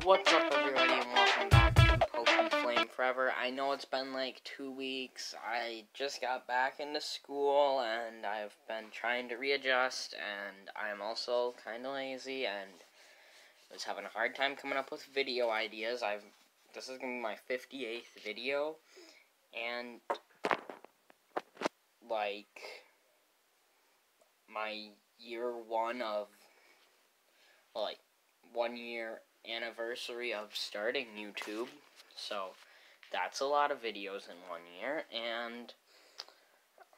What's up, everybody, and welcome back to Pokemon Flame Forever. I know it's been like 2 weeks. I just got back into school, and I've been trying to readjust, and I'm also kind of lazy, and was having a hard time coming up with video ideas. This is going to be my 58th video, and, like, my year one of, well, like, 1 year anniversary of starting YouTube, so that's a lot of videos in 1 year, and,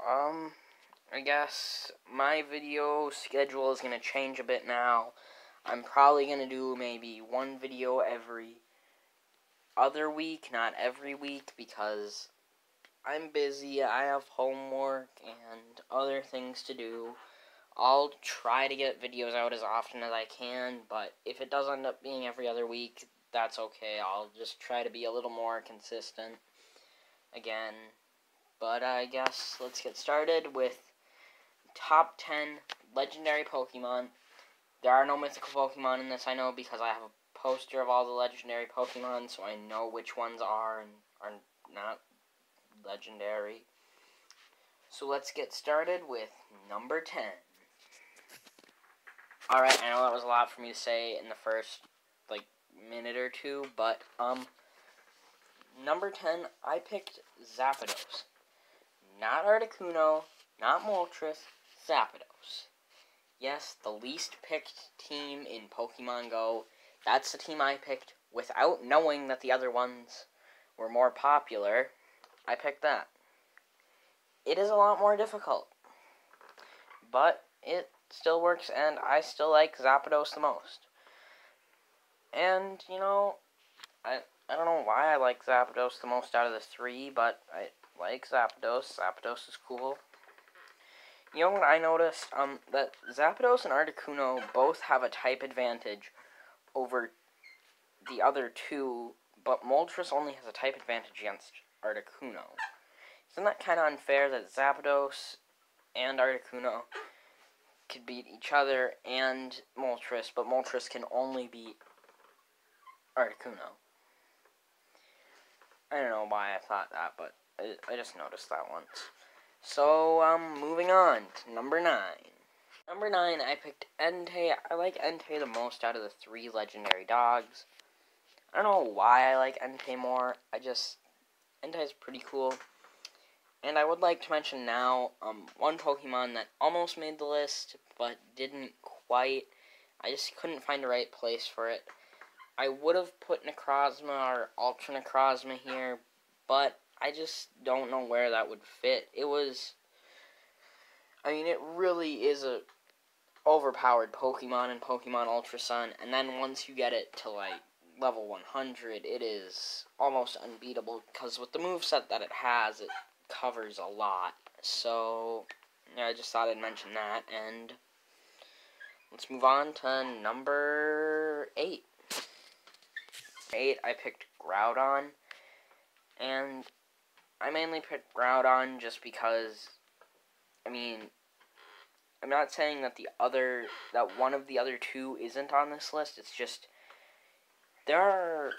I guess my video schedule is going to change a bit now. I'm probably going to do maybe one video every other week, not every week, because I'm busy, I have homework, and other things to do. I'll try to get videos out as often as I can, but if it does end up being every other week, that's okay. I'll just try to be a little more consistent again. But I guess let's get started with top 10 legendary Pokemon. There are no mythical Pokemon in this, I know, because I have a poster of all the legendary Pokemon, so I know which ones are and are not legendary. So let's get started with number 10. Alright, I know that was a lot for me to say in the first, like, minute or two, but, number 10, I picked Zapdos. Not Articuno, not Moltres, Zapdos. Yes, the least picked team in Pokemon Go. That's the team I picked without knowing that the other ones were more popular. I picked that. It is a lot more difficult, but it still works, and I still like Zapdos the most. And, you know, I don't know why I like Zapdos the most out of the three, but I like Zapdos. Zapdos is cool. You know what I noticed? That Zapdos and Articuno both have a type advantage over the other two, but Moltres only has a type advantage against Articuno. Isn't that kind of unfair that Zapdos and Articuno could beat each other and Moltres, but Moltres can only beat Articuno? I don't know why I thought that, but I just noticed that once. So, moving on to number 9. Number 9, I picked Entei. I like Entei the most out of the 3 legendary dogs. I don't know why I like Entei more. Entei's pretty cool. And I would like to mention now, one Pokemon that almost made the list, but didn't quite. I just couldn't find the right place for it. I would have put Necrozma or Ultra Necrozma here, but I just don't know where that would fit. It really is a overpowered Pokemon in Pokemon Ultra Sun, and then once you get it to, like, level 100, it is almost unbeatable, because with the moveset that it has, it covers a lot. So, yeah, I just thought I'd mention that, and let's move on to number 8. 8, I picked Groudon, and I mainly picked Groudon just because, I'm not saying that one of the other two isn't on this list. It's just there are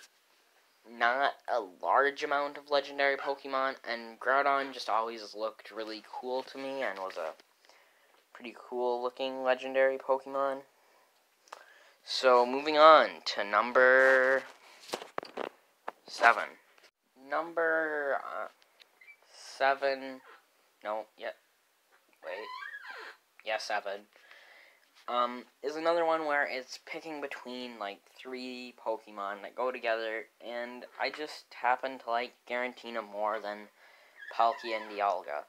not a large amount of legendary Pokemon, and Groudon just always looked really cool to me and was a pretty cool looking legendary Pokemon. So moving on to number 7. Number 7, no, yet, wait, yeah, 7, is another one where it's picking between, like, 3 Pokemon that go together, and I just happen to like Giratina more than Palkia and Dialga.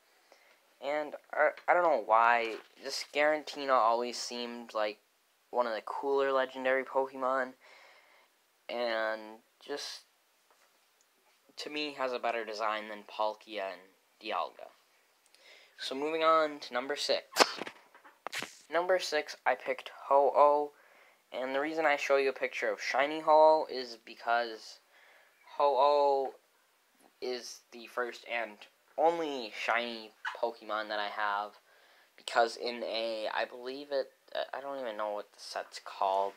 And I don't know why, just Giratina always seemed like one of the cooler legendary Pokemon, and just, to me, has a better design than Palkia and Dialga. So moving on to number 6. Number 6, I picked Ho-Oh, and the reason I show you a picture of Shiny Ho-Oh is because Ho-Oh is the first and only shiny Pokemon that I have, because in I believe it, I don't even know what the set's called.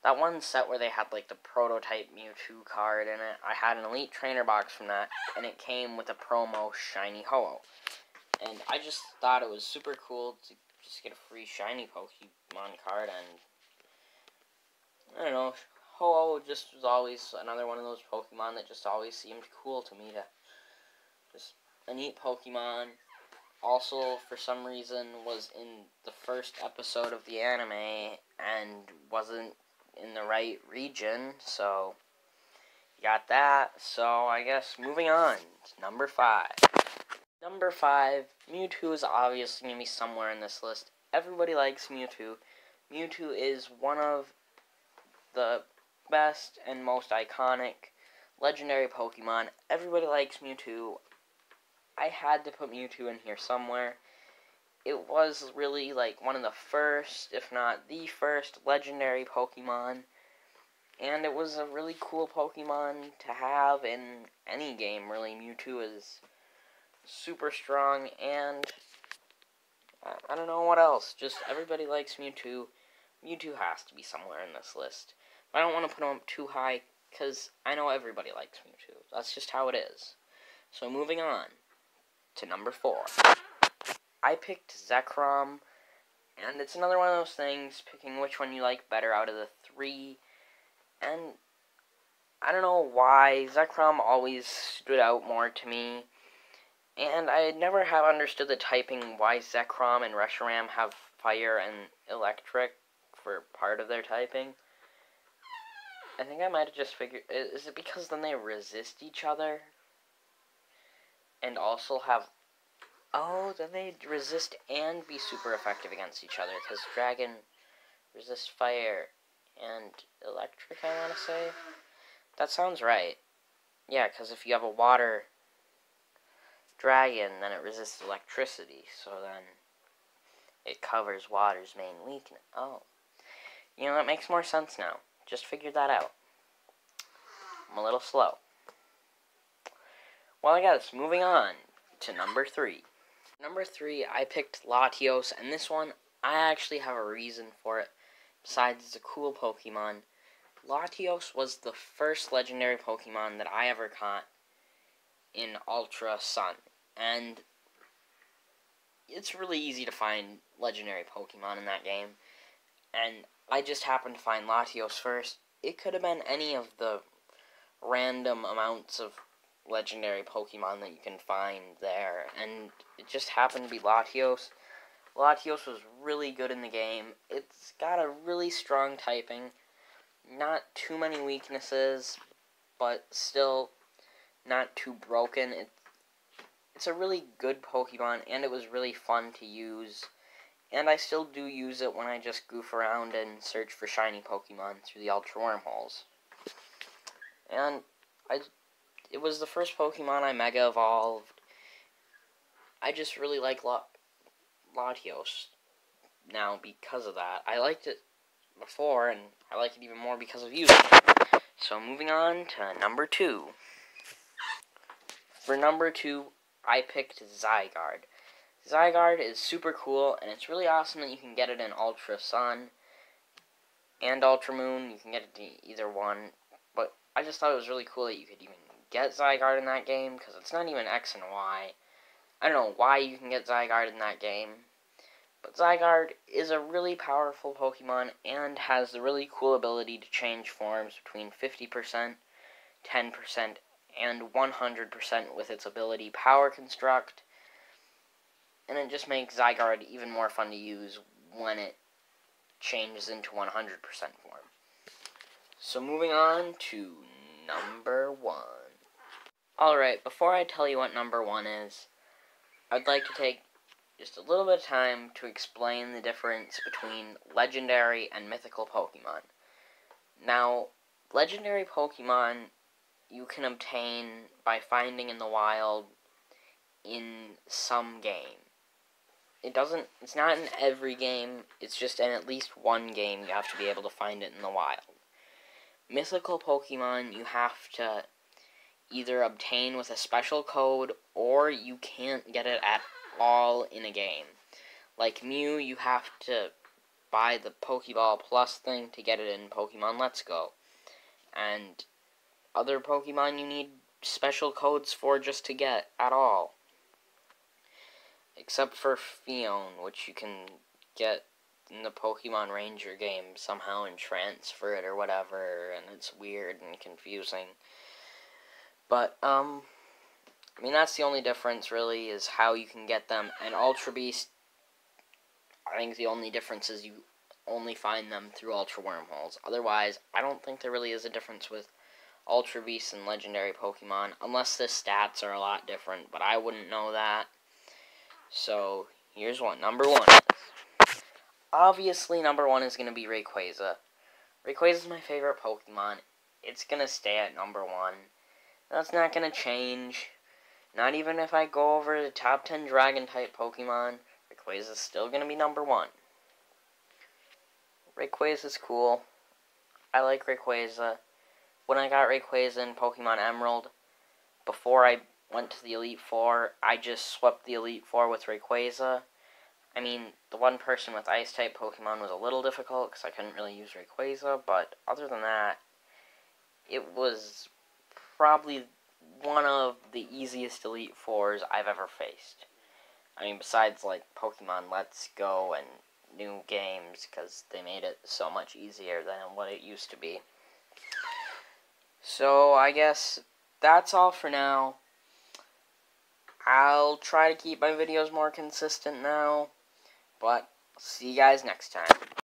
that one set where they had like the prototype Mewtwo card in it, I had an Elite Trainer box from that, and it came with a promo Shiny Ho-Oh. And I just thought it was super cool to just get a free Shiny Pokemon card, and I don't know, Ho-Oh just was always another one of those Pokemon that just always seemed cool to me. Just a neat Pokemon. Also, for some reason, was in the first episode of the anime and wasn't in the right region, so you got that. So I guess moving on to number 5. Number 5, Mewtwo is obviously going to be somewhere in this list. Everybody likes Mewtwo. Mewtwo is one of the best and most iconic legendary Pokemon. Everybody likes Mewtwo. I had to put Mewtwo in here somewhere. It was really like one of the first, if not the first, legendary Pokemon. And it was a really cool Pokemon to have in any game, really. Mewtwo is super strong, and I don't know what else. Just everybody likes Mewtwo. Mewtwo has to be somewhere in this list. But I don't want to put him up too high, because I know everybody likes Mewtwo. That's just how it is. So moving on to number 4. I picked Zekrom, and it's another one of those things, picking which one you like better out of the 3, and I don't know why, Zekrom always stood out more to me, and I never have understood the typing why Zekrom and Reshiram have fire and electric for part of their typing. I think I might have just figured, is it because then they resist each other? And also have, oh, then they resist and be super effective against each other, because Dragon resists fire and electric, I want to say. That sounds right. Yeah, because if you have a water Dragon, then it resists electricity, so then it covers water's main weakness. Oh. You know, that makes more sense now. Just figured that out. I'm a little slow. Well, I guess, moving on to number 3. Number 3, I picked Latios, and this one, I actually have a reason for it, besides it's a cool Pokemon. Latios was the first legendary Pokemon that I ever caught in Ultra Sun, and it's really easy to find legendary Pokemon in that game, and I just happened to find Latios first. It could have been any of the random amounts of legendary Pokemon that you can find there, and it just happened to be Latios. Latios was really good in the game. It's got a really strong typing, not too many weaknesses, but still not too broken. It's a really good Pokemon, and it was really fun to use, and I still do use it when I just goof around and search for shiny Pokemon through the Ultra Wormholes. And it was the first Pokemon I Mega Evolved. I just really like Latios now because of that. I liked it before, and I like it even more because of using it. So moving on to number 2. For number 2, I picked Zygarde. Zygarde is super cool, and it's really awesome that you can get it in Ultra Sun and Ultra Moon. You can get it in either one, but I just thought it was really cool that you could even get Zygarde in that game, because it's not even X and Y. I don't know why you can get Zygarde in that game, but Zygarde is a really powerful Pokemon and has the really cool ability to change forms between 50%, 10%, and 100% with its ability Power Construct, and it just makes Zygarde even more fun to use when it changes into 100% form. So moving on to number 1. Alright, before I tell you what number 1 is, I'd like to take just a little bit of time to explain the difference between legendary and mythical Pokemon. Now, legendary Pokemon you can obtain by finding in the wild in some game. It's not in every game, it's just in at least one game you have to be able to find it in the wild. Mythical Pokemon you have to either obtain with a special code, or you can't get it at all in a game. Like Mew, you have to buy the Pokeball Plus thing to get it in Pokemon Let's Go. And other Pokemon you need special codes for just to get at all. Except for Fion, which you can get in the Pokemon Ranger game somehow and transfer it or whatever, and it's weird and confusing. But, I mean, that's the only difference, really, is how you can get them. And Ultra Beast, I think the only difference is you only find them through Ultra Wormholes. Otherwise, I don't think there really is a difference with Ultra Beast and Legendary Pokemon, unless the stats are a lot different, but I wouldn't know that. So, here's one. Number 1. Obviously, number 1 is going to be Rayquaza. Rayquaza is my favorite Pokemon. It's going to stay at number 1. That's not going to change. Not even if I go over the top 10 Dragon-type Pokemon, Rayquaza is still going to be number 1. Rayquaza is cool. I like Rayquaza. When I got Rayquaza in Pokemon Emerald, before I went to the Elite Four, I just swept the Elite Four with Rayquaza. I mean, the one person with Ice-type Pokemon was a little difficult, because I couldn't really use Rayquaza, but other than that, it was probably one of the easiest Elite Fours I've ever faced. I mean, besides, like, Pokemon Let's Go and new games, because they made it so much easier than what it used to be. So, I guess that's all for now. I'll try to keep my videos more consistent now, but see you guys next time.